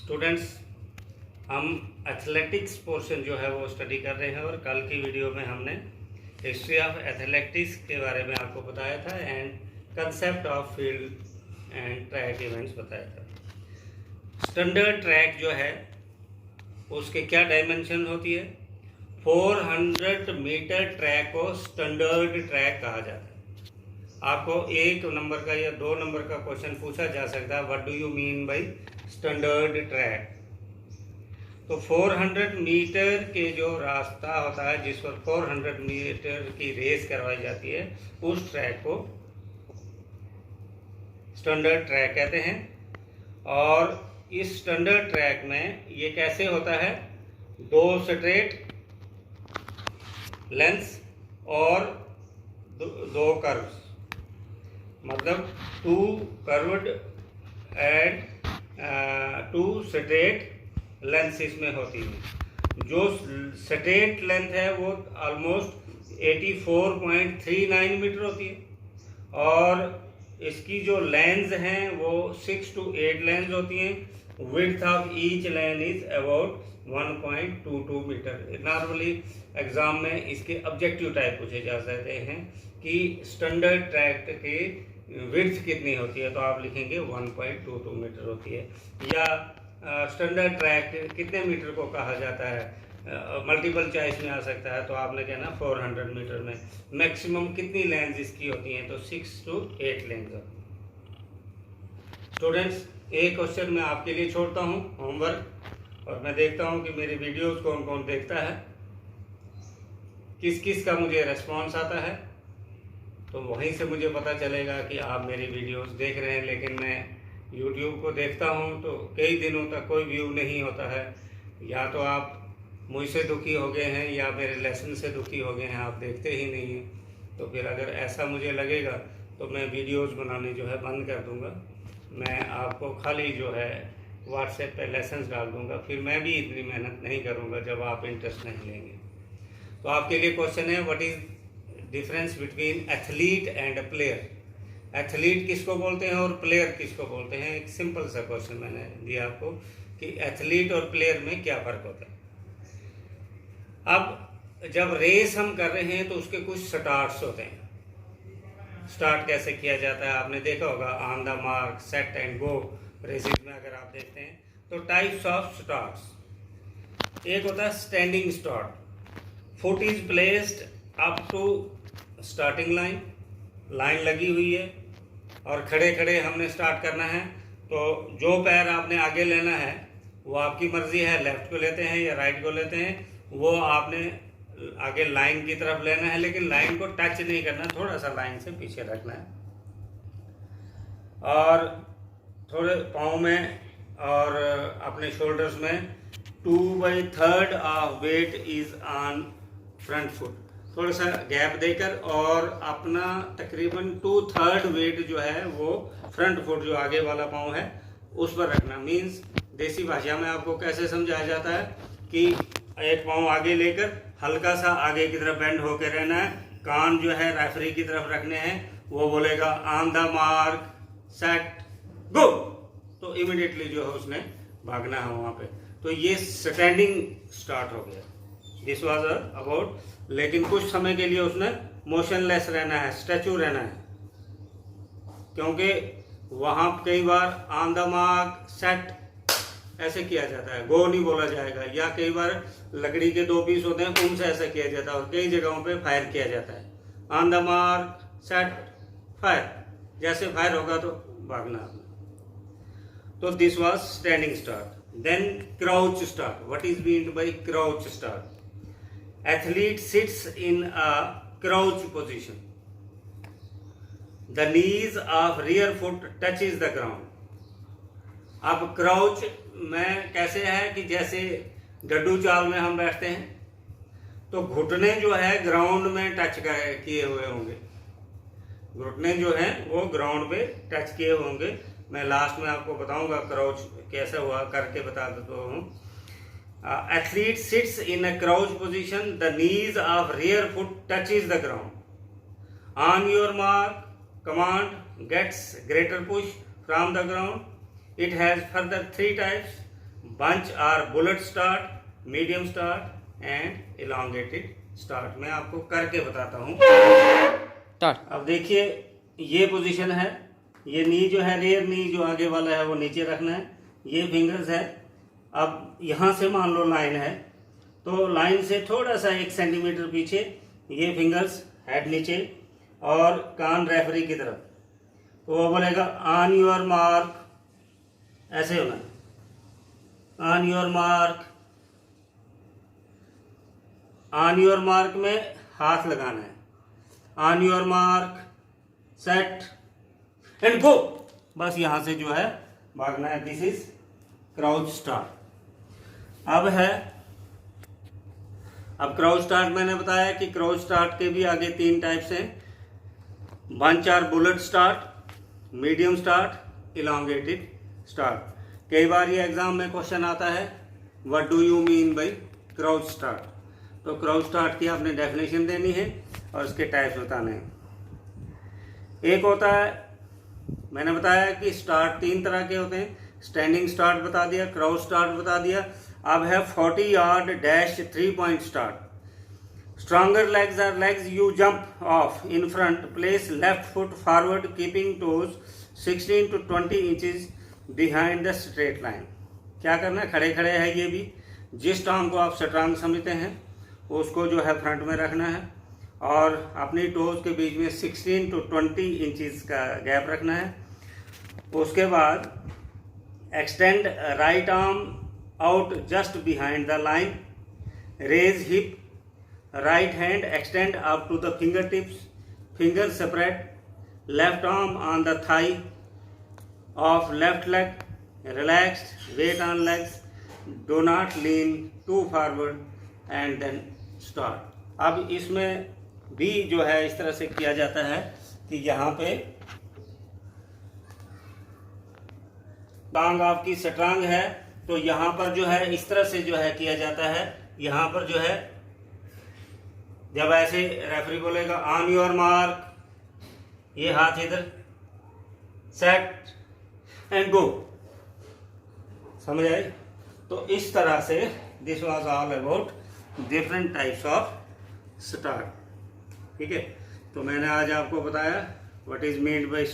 Students, हम athletics portion जो है वो स्टडी कर रहे हैं और कल की वीडियो में हमने हिस्ट्री ऑफ एथलेटिक्स के बारे में आपको बताया था and concept of field and track events बताया था। स्टैंडर्ड ट्रैक जो है उसके क्या डायमेंशन होती है। 400 मीटर ट्रैक को स्टैंडर्ड ट्रैक कहा जाता है। आपको 1 नंबर का या 2 नंबर का क्वेश्चन पूछा जा सकता है, what do you mean by standard track. तो 400 मीटर के जो रास्ता होता है जिस पर 400 मीटर की रेस करवाई जाती है उस ट्रैक को स्टैंडर्ड ट्रैक कहते हैं। और इस स्टैंडर्ड ट्रैक में ये कैसे होता है, 2 स्ट्रेट लेंस और 2 कर्व्स, मतलब 2 कर्व्ड एंड 2 स्ट्रेट लेंथ इसमें होती है। जो स्ट्रेट लेंथ है वो ऑलमोस्ट 84.39 मीटर होती है और इसकी जो लेंस हैं वो 6 to 8 लेंस होती हैं। Width of each lane is about 1.22 metre. Normally exam में इसके ऑब्जेक्टिव टाइप पूछे जा सकते हैं कि स्टैंडर्ड ट्रैक की विड्थ कितनी होती है, तो आप लिखेंगे 1.22 मीटर होती है। या स्टैंडर्ड ट्रैक कितने मीटर को कहा जाता है, मल्टीपल चॉइस में आ सकता है, तो आपने कहना 400 मीटर में मैक्सिमम कितनी लेंस इसकी होती हैं, तो 6 to 8 लेंस। स्टूडेंट्स, एक क्वेश्चन मैं आपके लिए छोड़ता हूँ होमवर्क, और मैं देखता हूँ कि मेरी वीडियोस कौन कौन देखता है, किस किस का मुझे रेस्पॉन्स आता है, तो वहीं से मुझे पता चलेगा कि आप मेरी वीडियोस देख रहे हैं। लेकिन मैं YouTube को देखता हूँ तो कई दिनों तक कोई व्यू नहीं होता है। या तो आप मुझसे दुखी हो गए हैं या मेरे लेसन से दुखी हो गए हैं, आप देखते ही नहीं हैं। तो फिर अगर ऐसा मुझे लगेगा तो मैं वीडियोस बनाने जो है बंद कर दूँगा। मैं आपको खाली जो है व्हाट्सएप पे लेसन्स डाल दूँगा, फिर मैं भी इतनी मेहनत नहीं करूँगा जब आप इंटरेस्ट नहीं लेंगे। तो आपके लिए क्वेश्चन है, what is difference between athlete and player. Athlete किसको बोलते हैं और प्लेयर किसको बोलते हैं। एक सिंपल सा क्वेश्चन मैंने दिया आपको कि एथलीट और प्लेयर में क्या फ़र्क होता है। अब जब रेस हम कर रहे हैं तो उसके कुछ स्टार्ट्स होते हैं। स्टार्ट कैसे किया जाता है आपने देखा होगा, on the mark set and go. Races में अगर आप देखते हैं तो टाइप्स ऑफ स्टार्ट्स, एक होता है standing start. Foot is placed up to starting line, line लगी हुई है और खड़े खड़े हमने स्टार्ट करना है। तो जो पैर आपने आगे लेना है वो आपकी मर्जी है, लेफ्ट को लेते हैं या राइट को लेते हैं, वो आपने आगे लाइन की तरफ लेना है, लेकिन लाइन को टच नहीं करना, थोड़ा सा लाइन से पीछे रखना है। और थोड़े पाँव में और अपने शोल्डर्स में 2/3 of weight is on front foot, थोड़ा सा गैप देकर, और अपना तकरीबन 2/3 वेट जो है वो फ्रंट फुट जो आगे वाला पाँव है उस पर रखना। मीन्स देसी भाषा में आपको कैसे समझाया जाता है कि एक पाँव आगे लेकर हल्का सा आगे की तरफ बेंड होकर रहना है, कान जो है रेफरी की तरफ रखने हैं, वो बोलेगा on the mark set go, तो इमीडिएटली जो है उसने भागना है वहाँ पे। तो ये स्टैंडिंग स्टार्ट हो गया, दिस वाज अबाउट। लेकिन कुछ समय के लिए उसने मोशनलेस रहना है, स्टैचू रहना है, क्योंकि वहाँ कई बार ऑन द मार्क सेट ऐसे किया जाता है, गो नहीं बोला जाएगा। या कई बार लकड़ी के 2 पीस होते हैं उनसे ऐसा किया जाता है, और कई जगहों पे फायर किया जाता है, on the mark set fire, जैसे फायर होगा तो भागना। तो this was standing start. Then crouch start. What is meant by crouch start. Athlete sits in a crouch position. The knees of rear foot touches the ground. अब crouch में कैसे है कि जैसे गड्डू चाल में हम बैठते हैं तो घुटने जो है ग्राउंड में टच किए हुए होंगे, घुटने जो हैं वो ग्राउंड पे टच किए होंगे। मैं लास्ट में आपको बताऊंगा क्राउच कैसे हुआ, करके बता देता हूँ। Athlete sits in a crouch position. The knees of rear foot touches the ground. On your mark, command gets greater push from the ground. It has further 3 types: bunch or bullet start, medium start and elongated start. मैं आपको करके बताता हूँ. अब देखिए ये position है, ये नी जो है रेयर नी जो आगे वाला है वो नीचे रखना है, ये फिंगर्स है. अब यहाँ से मान लो लाइन है तो लाइन से थोड़ा सा 1 सेंटीमीटर पीछे ये फिंगर्स, हेड नीचे और कान रेफरी की तरफ. तो वो बोलेगा ऑन योर मार्क, ऐसे होना, on your mark. On your mark में हाथ लगाना है, on your mark set and गो. बस यहाँ से जो है भागना है. This is crouch start. अब क्राउच स्टार्ट मैंने बताया कि क्राउच स्टार्ट के भी आगे 3 टाइप्स हैं. बंच और bullet start, medium start, elongated start. कई बार ये एग्जाम में क्वेश्चन आता है what do you mean by crouch start. तो क्राउच स्टार्ट की आपने डेफिनेशन देनी है और उसके टाइप्स बताने हैं. एक होता है, मैंने बताया कि स्टार्ट 3 तरह के होते हैं. स्टैंडिंग स्टार्ट बता दिया, क्राउच स्टार्ट बता दिया. अब है 40 yard dash 3 point start. Stronger legs are legs you jump off in front, place left foot forward keeping toes 16 to 20 inches behind the straight line. क्या करना है, खड़े खड़े है ये भी. जिस टांग को आप स्ट्रांग समझते हैं उसको जो है फ्रंट में रखना है और अपनी टोज के बीच में 16 to 20 इंचेस का गैप रखना है. उसके बाद extend right arm out just behind the line, raise hip, right hand extend up to the fingertips, fingers separate, left arm on the thigh of left leg, relaxed, weight on legs, do not lean too forward and then start. अब इसमें भी जो है इस तरह से किया जाता है कि यहाँ पे टांग आपकी स्ट्रांग है तो यहाँ पर जो है इस तरह से जो है किया जाता है. यहाँ पर जो है जब ऐसे रेफरी बोलेगा ऑन योर मार्क, ये हाथ इधर, सेट एंड गो. समझ आए. तो इस तरह से this was all about different types of start. ठीक है. तो मैंने आज आपको बताया व्हाट इज मीन्ड बाय